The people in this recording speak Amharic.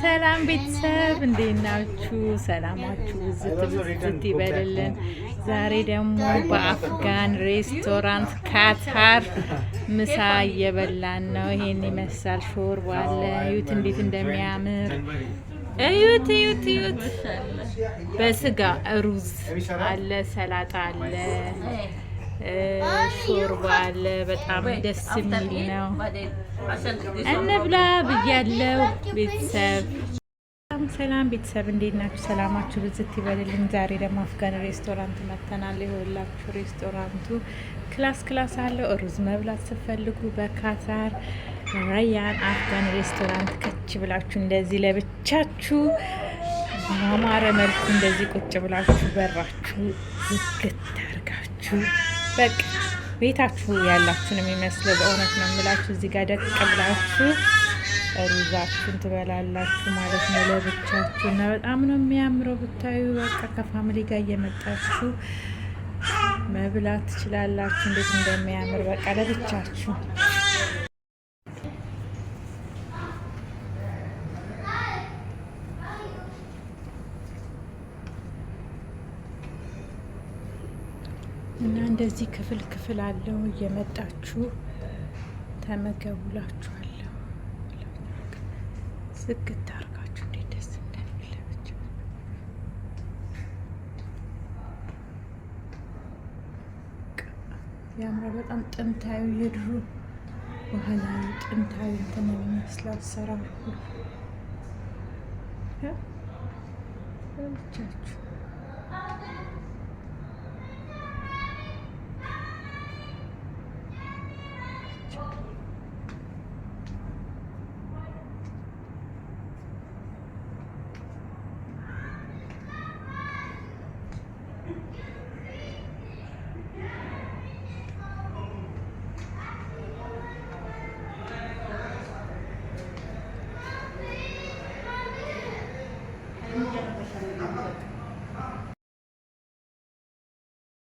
ሰላም ቤተሰብ እንዴት ናችሁ? ሰላማችሁ ዝት ይበልልን። ዛሬ ደግሞ በአፍጋን ሬስቶራንት ካታር ምሳ እየበላን ነው። ይሄን ይመስላል። ሾርባ አለ። እዩት እንዴት እንደሚያምር እዩት። በስጋ ሩዝ አለ፣ ሰላጣ አለ፣ ሾርባ አለ። በጣም ደስ የሚል ነው። እንብላ ብያለሁ ቤተሰብ። ሰላም ቤተሰብ እንዴት ናችሁ? ሰላማችሁ ብዝት ይበልልኝ። ዛሬ ደግሞ አፍጋን ሬስቶራንት መተናል። ይኸውላችሁ ሬስቶራንቱ ክላስ አለው። ሩዝ መብላት ስትፈልጉ በካታር ራያን አፍጋን ሬስቶራንት ከች ብላችሁ እንደዚህ ለብቻችሁ በአማረ መልኩ እንደዚህ ቁጭ ብላችሁ በራችሁ ዝግት አድርጋችሁ በቃ ቤታችሁ ያላችሁ ነው የሚመስለው። በእውነት ነው የምላችሁ። እዚህ ጋር ደቅ ብላችሁ ሩዛችሁን ትበላላችሁ ማለት ነው ለብቻችሁ እና በጣም ነው የሚያምረው ብታዩ። በቃ ከፋሚሊ ጋር እየመጣችሁ መብላት ትችላላችሁ። እንዴት እንደሚያምር በቃ ለብቻችሁ። እና እንደዚህ ክፍል አለው። እየመጣችሁ ተመገቡላችኋለሁ። ዝግት አድርጋችሁ እንዴት ደስ እንደሚለብቻ ያምራ። በጣም ጥንታዊ የድሮ ባህላዊ ጥንታዊ እንትን የሚመስለው አሰራር ሁሉ ብቻችሁ